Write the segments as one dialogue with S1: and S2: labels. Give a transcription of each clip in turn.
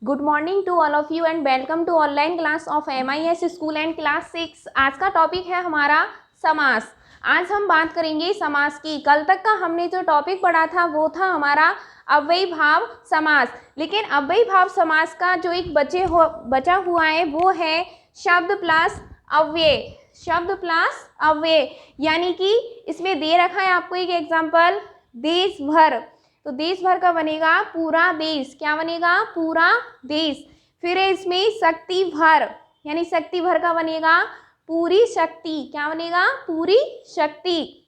S1: Good morning to all of you and welcome to online class of MIS school and class 6। आज का topic है हमारा समास। आज हम बात करेंगे समास की। कल तक का हमने जो टॉपिक पढ़ा था वो था हमारा अव्ययी भाव समास, लेकिन अव्ययी भाव समास का जो एक बचा हुआ है वो है शब्द प्लस अव्यय। शब्द प्लस अव्यय यानी कि इसमें दे रखा है आपको एक एग्जाम्पल, देश भर। तो देश भर का बनेगा पूरा देश। क्या बनेगा? पूरा देश। फिर है इसमें शक्ति भर, यानी शक्ति भर का बनेगा पूरी शक्ति। क्या बनेगा? पूरी शक्ति।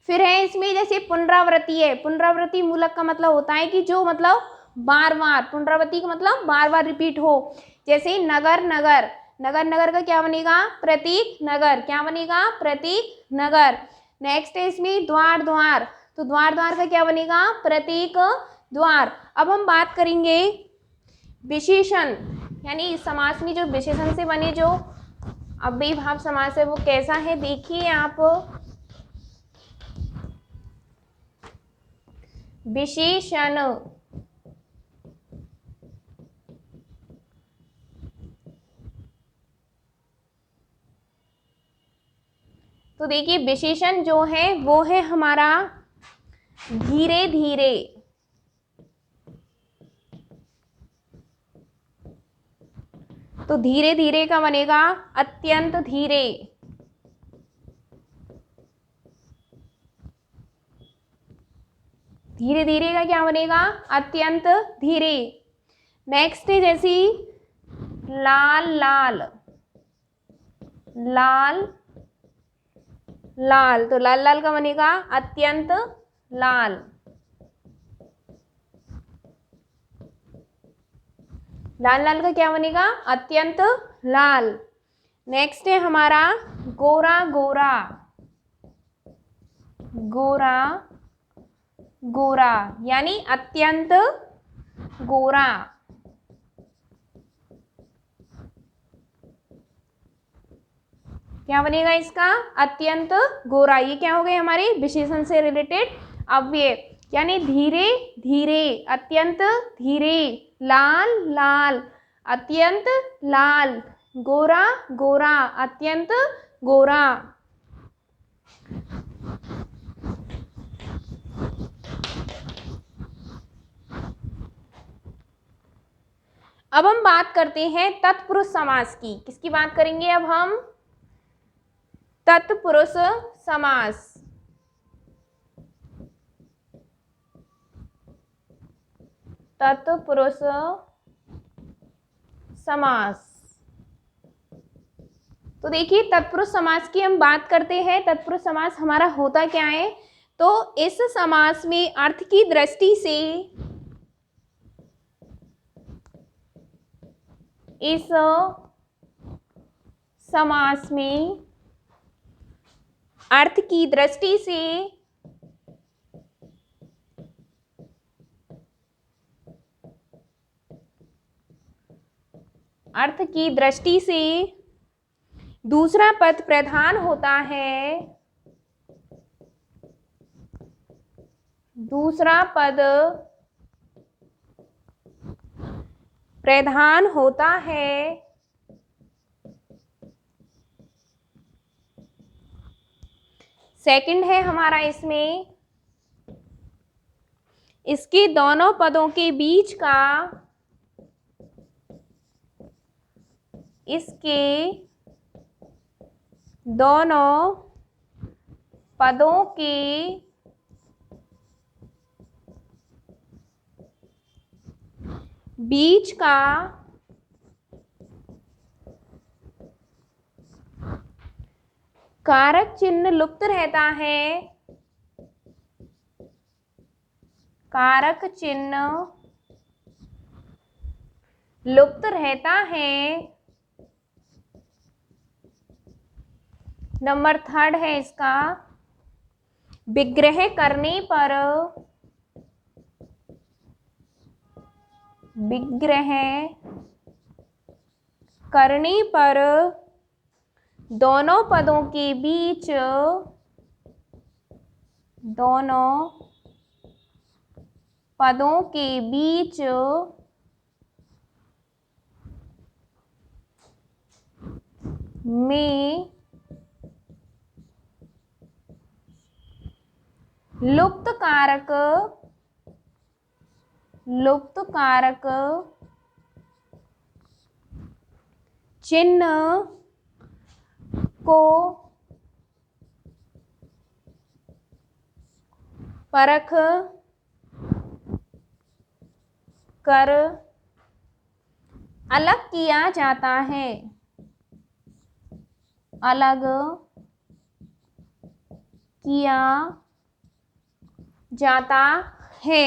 S1: फिर है इसमें जैसे पुनरावृत्ति है। पुनरावृत्ति मूलक का मतलब होता है कि जो मतलब बार बार, पुनरावृत्ति का मतलब बार बार रिपीट हो। जैसे नगर नगर, नगर नगर का क्या बनेगा? प्रतीक नगर। क्या बनेगा? प्रतीक नगर। नेक्स्ट है इसमें द्वार द्वार, तो द्वार द्वार का क्या बनेगा? प्रतीक द्वार। अब हम बात करेंगे विशेषण, यानी इस समास में जो विशेषण से बने जो अव्ययी भाव समास है वो कैसा है, देखिए आप। विशेषण, तो देखिए विशेषण जो है वो है हमारा धीरे धीरे। तो धीरे धीरे का बनेगा अत्यंत धीरे। धीरे धीरे का क्या बनेगा? अत्यंत धीरे। नेक्स्ट है जैसी लाल लाल, लाल लाल, तो लाल लाल का बनेगा अत्यंत लाल। लाल लाल का क्या बनेगा? अत्यंत लाल। नेक्स्ट है हमारा गोरा गोरा, गोरा गोरा यानी अत्यंत गोरा। क्या बनेगा इसका? अत्यंत गोरा। ये क्या हो गए हमारे विशेषण से रिलेटेड अव्यय, यानी धीरे धीरे, अत्यंत धीरे, लाल लाल, अत्यंत लाल, गोरा गोरा, अत्यंत गोरा। अब हम बात करते हैं तत्पुरुष समास की। किसकी बात करेंगे अब हम? तत्पुरुष समास। तत्पुरुष समास। तो देखिए तत्पुरुष समास की हम बात करते हैं। तत्पुरुष समास हमारा होता क्या है? तो इस समास में अर्थ की दृष्टि से, इस समास में अर्थ की दृष्टि से अर्थ की दृष्टि से दूसरा पद प्रधान होता है। दूसरा पद प्रधान होता है। सेकंड है हमारा इसमें, इसके दोनों पदों के बीच का, इसके दोनों पदों के बीच का कारक चिन्ह लुप्त रहता है। कारक चिन्ह लुप्त रहता है। नंबर थर्ड है इसका, विग्रह करने पर, विग्रह करने पर दोनों पदों के बीच, दोनों पदों के बीच में लुप्त कारक चिन्ह को परख कर अलग किया जाता है। अलग किया जाता है।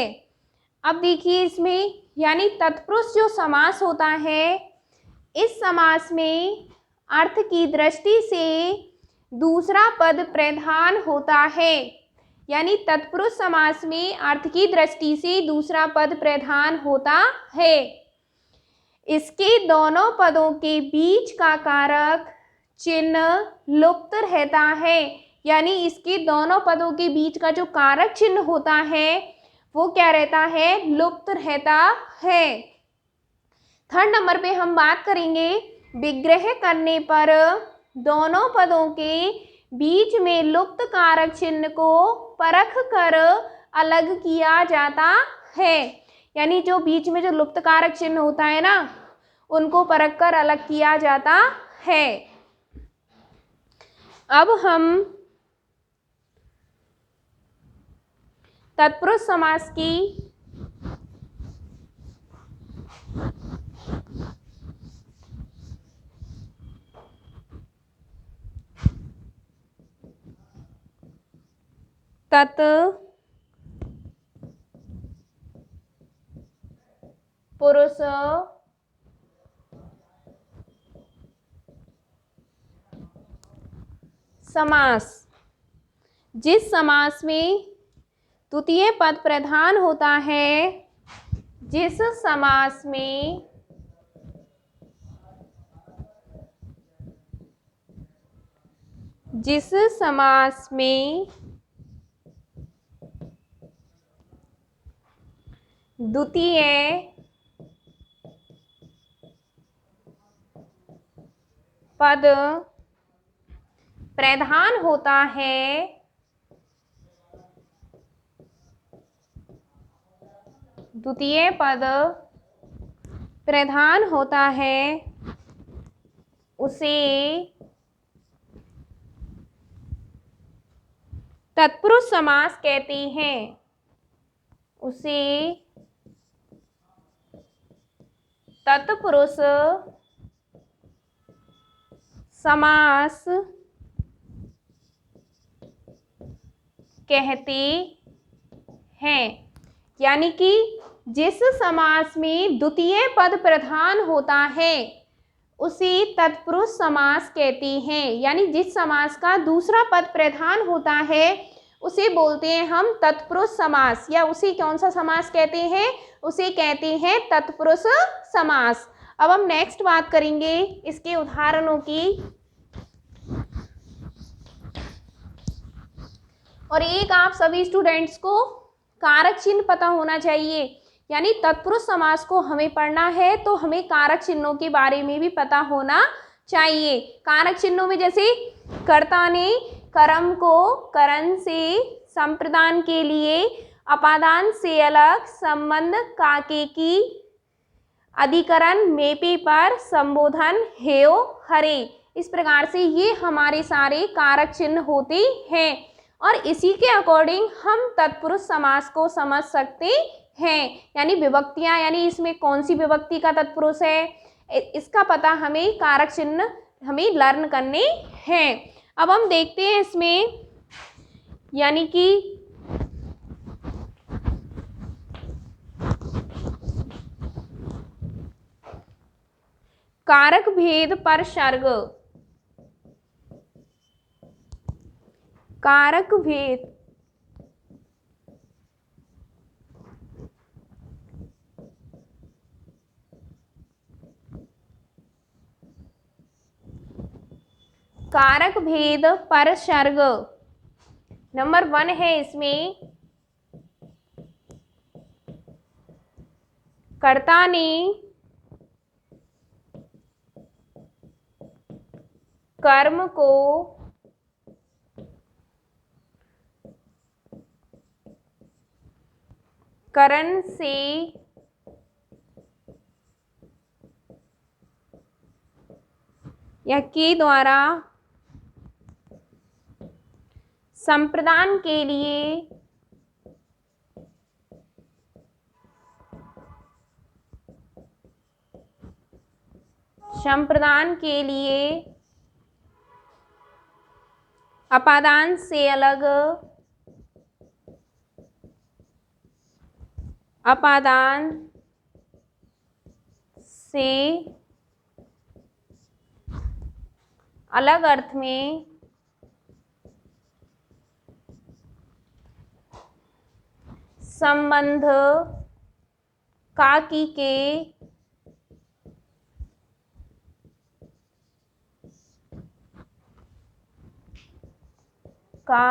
S1: अब देखिए इसमें यानी तत्पुरुष जो समास होता है, इस समास में अर्थ की दृष्टि से दूसरा पद प्रधान होता है। यानी तत्पुरुष समास में अर्थ की दृष्टि से दूसरा पद प्रधान होता है। इसके दोनों पदों के बीच का कारक चिन्ह लुप्त रहता है। यानी इसके दोनों पदों के बीच का जो कारक चिन्ह होता है वो क्या रहता है, लुप्त रहता है। थर्ड नंबर पे हम बात करेंगे विग्रह करने पर दोनों पदों के बीच में लुप्त कारक चिन्ह को परख कर अलग किया जाता है। यानी जो बीच में जो लुप्त कारक चिन्ह होता है ना, उनको परख कर अलग किया जाता है। अब हम तत्पुरुष समास की तत्पुरुष समास, जिस समास में द्वितीय पद प्रधान होता है, जिस समास में द्वितीय पद प्रधान होता है, द्वितीय पद प्रधान होता है, उसे तत्पुरुष समास कहते हैं। उसे तत्पुरुष समास कहते हैं। यानी कि जिस समास में द्वितीय पद प्रधान होता है उसे तत्पुरुष समास कहते हैं। यानी जिस समास का दूसरा पद प्रधान होता है उसे बोलते हैं हम तत्पुरुष समास, या उसे कौन सा समास कहते हैं, उसे कहते हैं तत्पुरुष समास। अब हम नेक्स्ट बात करेंगे इसके उदाहरणों की। और एक आप सभी स्टूडेंट्स को कारक चिन्ह पता होना चाहिए। यानी तत्पुरुष समास को हमें पढ़ना है तो हमें कारक चिन्हों के बारे में भी पता होना चाहिए। कारक चिन्हों में जैसे कर्ता ने कर्म को करण से संप्रदान के लिए, अपादान से अलग, संबंध काके की, अधिकरण मेपे पर, संबोधन हेयो हरे। इस प्रकार से ये हमारे सारे कारक चिन्ह होते हैं और इसी के अकॉर्डिंग हम तत्पुरुष समास को समझ सकते हैं। यानी विभक्तियां, यानी इसमें कौन सी विभक्ति का तत्पुरुष है, इसका पता हमें कारक चिन्ह हमें लर्न करने हैं। अब हम देखते हैं इसमें, यानी कि कारक भेद पर सर्ग। कारक भेद कारक भेद पर सर्ग नंबर 1 है। इसमें कर्ता ने कर्म को करण से या के द्वारा संप्रदान के लिए अपादान से अलग अर्थ में संबंध काकी के का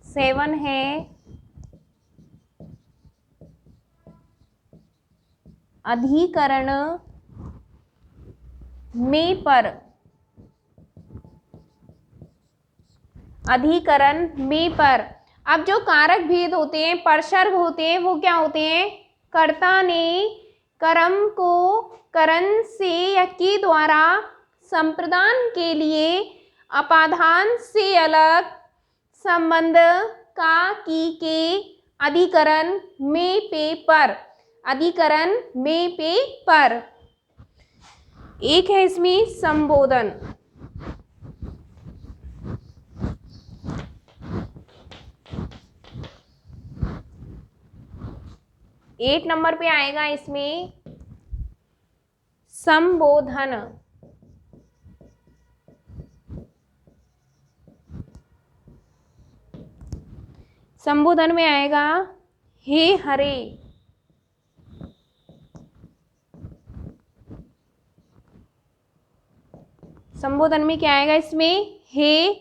S1: सेवन है। अधिकरण में पर अब जो कारक भेद होते हैं, परसर्ग होते हैं, वो क्या होते हैं? कर्ता ने कर्म को करण से या के द्वारा संप्रदान के लिए अपादान से अलग संबंध का की के अधिकरण में पे पर। एक है इसमें संबोधन। एट नंबर पे आएगा इसमें संबोधन। संबोधन में आएगा हे हरे। संबोधन में क्या आएगा इसमें? हे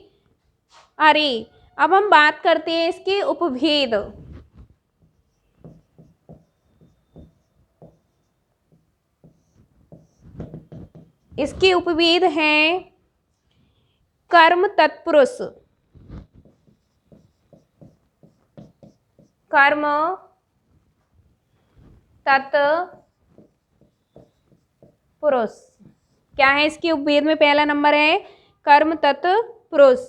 S1: अरे। अब हम बात करते हैं इसके उपभेद। इसके उपभेद हैं कर्म तत्पुरुष, कर्म तत्पुरुष। क्या है इसके उपभेद में? पहला नंबर है कर्म तत्पुरुष।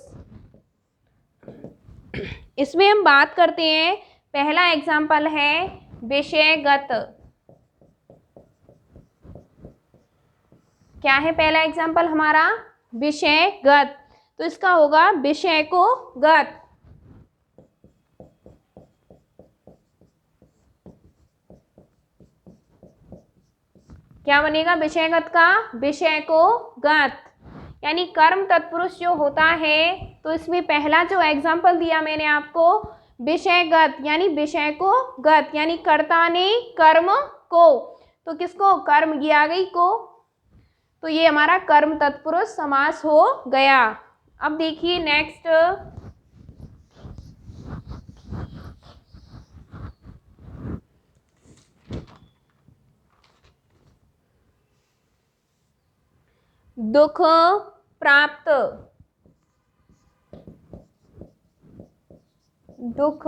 S1: इसमें हम बात करते हैं, पहला एग्जाम्पल है विषयगत। क्या है पहला एग्जाम्पल हमारा? विषयगत। तो इसका होगा विषय को गत। क्या बनेगा विषयगत का? विषय को गत। यानी कर्म तत्पुरुष जो होता है, तो इसमें पहला जो एग्जाम्पल दिया मैंने आपको, विषयगत यानी विषय को गत, यानी कर्ता ने कर्म को, तो किसको? कर्म की आ गई को, तो ये हमारा कर्म तत्पुरुष समास हो गया। अब देखिए नेक्स्ट, दुख प्राप्त। दुख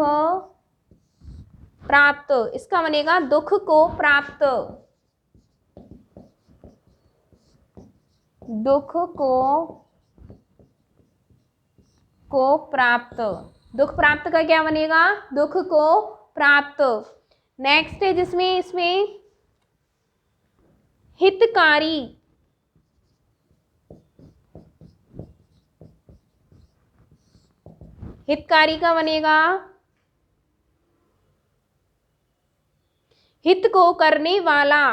S1: प्राप्त, इसका बनेगा दुख को प्राप्त। दुख को प्राप्त। दुख प्राप्त का क्या बनेगा? दुख को प्राप्त। नेक्स्ट है जिसमें इसमें हितकारी। हितकारी का बनेगा हित को करने वाला।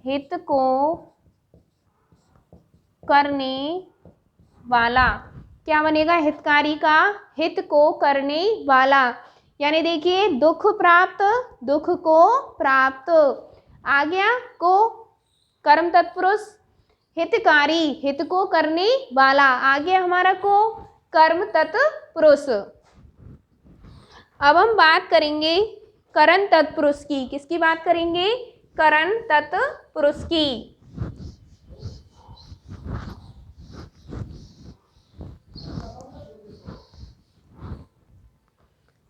S1: हित को करने वाला क्या बनेगा? हितकारी का हित को करने वाला। यानी देखिए दुख प्राप्त, दुख को प्राप्त आ गया को, कर्म तत्पुरुष, हितकारी हित को करने वाला आ गया हमारा को, कर्म तत्पुरुष। अब हम बात करेंगे करण तत्पुरुष की। किसकी बात करेंगे? करण तत्पुरुष की।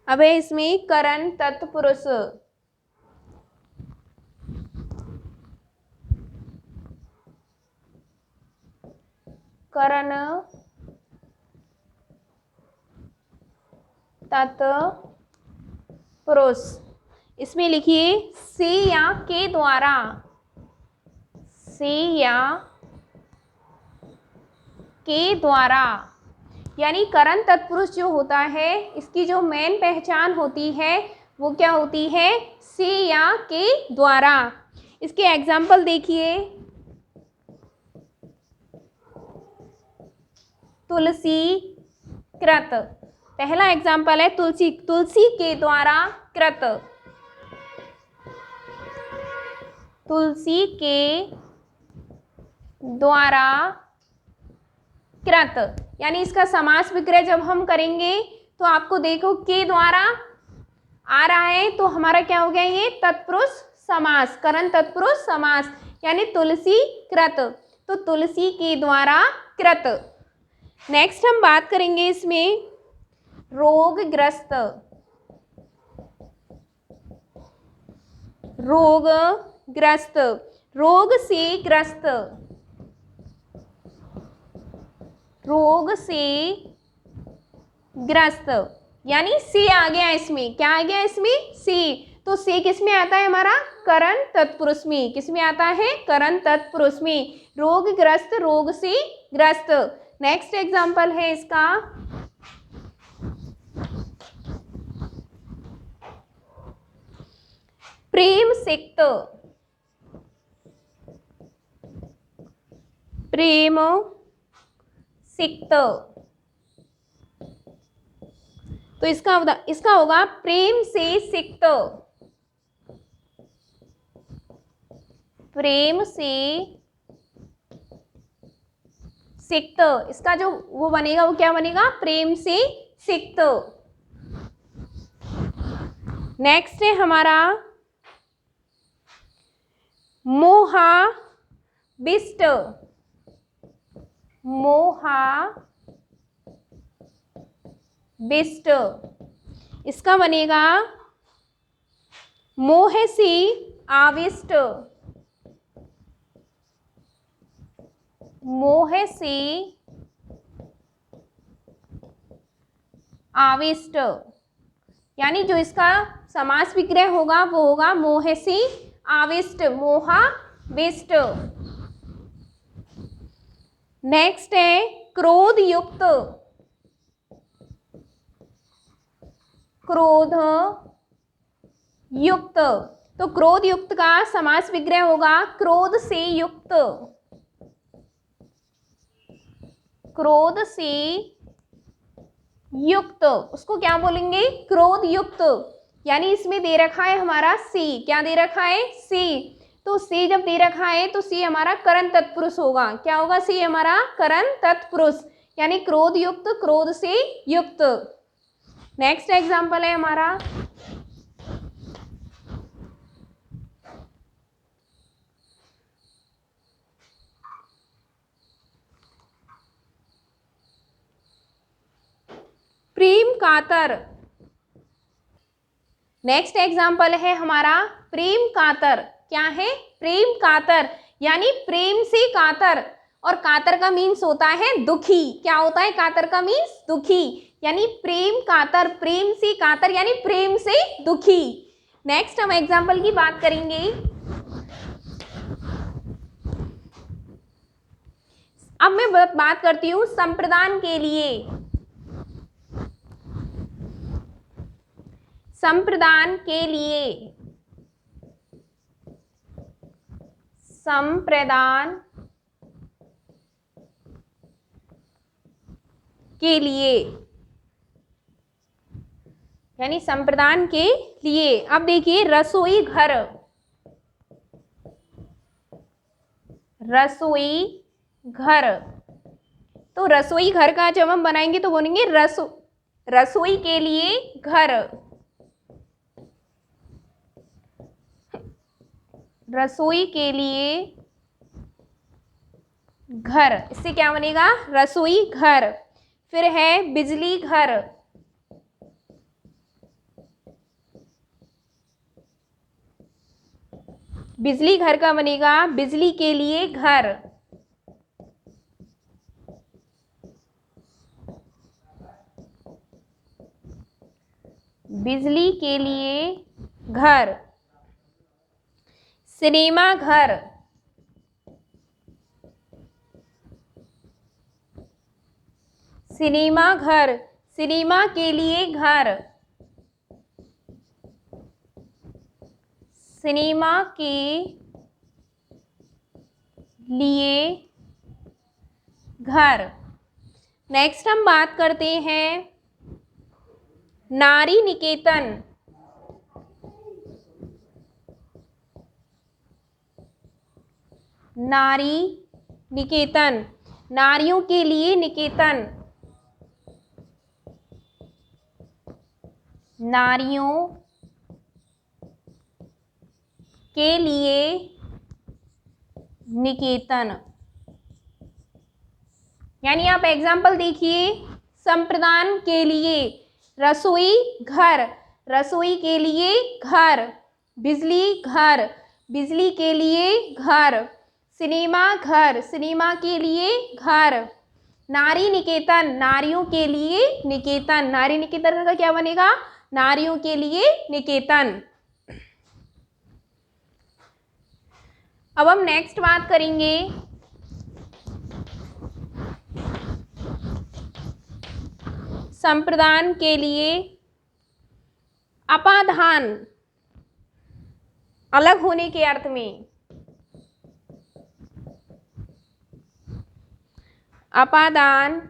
S1: अब है इसमें करण तत्पुरुष। करण तत्पुरुष, इसमें लिखिए से या के द्वारा, से या के द्वारा। यानी करण तत्पुरुष जो होता है इसकी जो मेन पहचान होती है वो क्या होती है? से या के द्वारा। इसके एग्जाम्पल देखिए, तुलसी कृत। पहला एग्जाम्पल है तुलसी, तुलसी के द्वारा कृत, तुलसी के द्वारा कृत। यानी इसका समास विग्रह जब हम करेंगे तो आपको देखो के द्वारा आ रहा है तो हमारा क्या हो गया? ये तत्पुरुष समास, करण तत्पुरुष समास, यानी तुलसी कृत, तो तुलसी के द्वारा कृत। नेक्स्ट हम बात करेंगे इसमें रोगग्रस्त, रोगग्रस्त, रोग से ग्रस्त, रोग से ग्रस्त। यानी से आ गया इसमें, क्या आ गया इसमें? से। तो से किस में आता है हमारा? करण तत्पुरुष में। किस में आता है? करण तत्पुरुष में। रोगग्रस्त, रोग से ग्रस्त। नेक्स्ट एग्जाम्पल है इसका प्रेम सिक्त, प्रेम सिक्त। तो इसका होगा प्रेम से सिक्त, प्रेम से सिक्त। इसका जो वो बनेगा वो क्या बनेगा? प्रेम से सिक्त। नेक्स्ट है हमारा मोहाविष्ट, मोहाविष्ट। इसका बनेगा मोह से आविष्ट, मोह से आविष्ट। यानी जो इसका समास विग्रह होगा वो होगा मोह से आविष्ट, मोहाविष्ट। नेक्स्ट है क्रोध युक्त, क्रोध युक्त। तो क्रोध युक्त का समास विग्रह होगा क्रोध से युक्त, क्रोध से युक्त। उसको क्या बोलेंगे? क्रोध युक्त। यानी इसमें दे रखा है हमारा सी। क्या दे रखा है? सी। तो सी जब दे रखा है तो सी हमारा करण तत्पुरुष होगा। क्या होगा? सी हमारा करण तत्पुरुष, यानी क्रोध युक्त, क्रोध से युक्त। नेक्स्ट एग्जाम्पल है हमारा प्रेम कातर। नेक्स्ट एग्जाम्पल है हमारा प्रेम कातर। क्या है? प्रेम कातर, यानी प्रेम से कातर। और कातर का मीन्स होता है दुखी। क्या होता है कातर का मीन्स? दुखी। यानी प्रेम कातर, प्रेम से कातर यानी प्रेम से दुखी। नेक्स्ट हम एग्जाम्पल की बात करेंगे। अब मैं बात करती हूं संप्रदान के लिए। संप्रदान के लिए, संप्रदान के लिए, यानी संप्रदान के लिए। अब देखिए रसोई घर, रसोई घर। तो रसोई घर का जब हम बनाएंगे तो बोलेंगे रसोई के लिए घर, रसोई के लिए घर, इससे क्या बनेगा? रसोई घर। फिर है बिजली घर, बिजली घर का बनेगा बिजली के लिए घर। बिजली के लिए घर। सिनेमा घर, सिनेमा घर, सिनेमा के लिए घर। सिनेमा के लिए घर। नेक्स्ट हम बात करते हैं नारी निकेतन। नारी निकेतन, नारियों के लिए निकेतन। नारियों के लिए निकेतन। यानी आप एग्जाम्पल देखिए, संप्रदान के लिए रसोई घर, रसोई के लिए घर। बिजली घर, बिजली के लिए घर। सिनेमा घर, सिनेमा के लिए घर। नारी निकेतन, नारियों के लिए निकेतन। नारी निकेतन का क्या बनेगा? नारियों के लिए निकेतन। अब हम नेक्स्ट बात करेंगे संप्रदान के लिए अपादान, अलग होने के अर्थ में। अपादान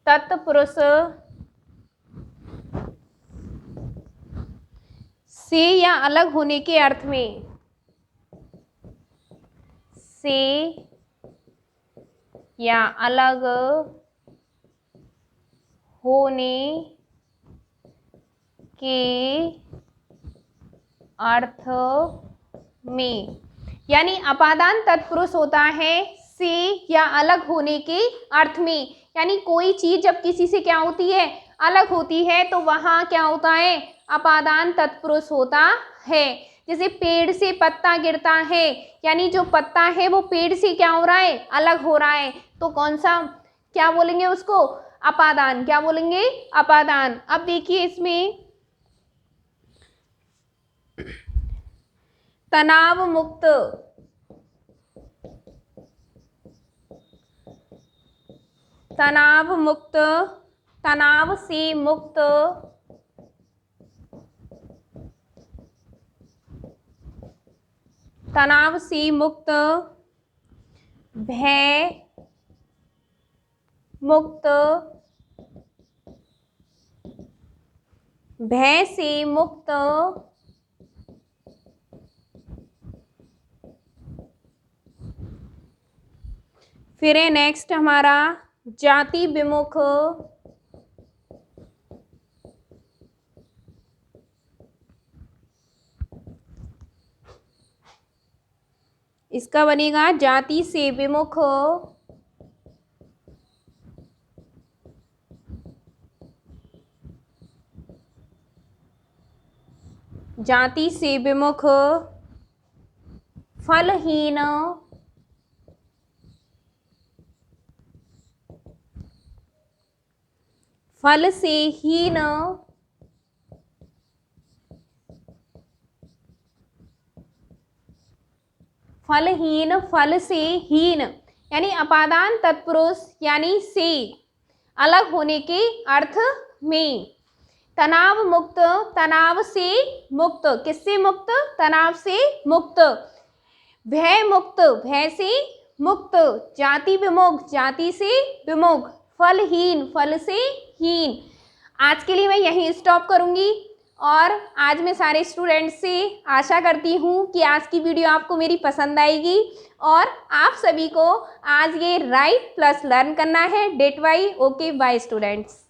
S1: तत्पुरुष से या अलग होने के अर्थ में। से या अलग होने के अर्थ में। यानी अपादान तत्पुरुष होता है से या अलग होने के अर्थ में। यानी कोई चीज जब किसी से क्या होती है? अलग होती है, तो वहाँ क्या होता है? अपादान तत्पुरुष होता है। जैसे पेड़ से पत्ता गिरता है, यानी जो पत्ता है वो पेड़ से क्या हो रहा है? अलग हो रहा है। तो कौन सा क्या बोलेंगे उसको? अपादान। क्या बोलेंगे? अपादान। अब देखिए इसमें तनाव मुक्त, तनाव मुक्त, तनाव से मुक्त, तनाव से मुक्त, भय मुक्त, भय से मुक्त, फिर है नेक्स्ट हमारा जाति विमुख, इसका बनेगा जाति से विमुख, जाति से विमुख, फलहीन, फल से हीन, फलहीन, फल से हीन। यानी अपादान तत्पुरुष यानी से अलग होने के अर्थ में। तनाव मुक्त, तनाव से मुक्त, किससे मुक्त? तनाव से मुक्त। भय मुक्त, भय से मुक्त। जाति विमुख, जाति से विमुख। फलहीन, फल से हीन। आज के लिए मैं यहीं स्टॉप करूंगी और आज मैं सारे स्टूडेंट्स से आशा करती हूँ कि आज की वीडियो आपको मेरी पसंद आएगी और आप सभी को आज ये राइट प्लस लर्न करना है डेट वाई। Okay bye students.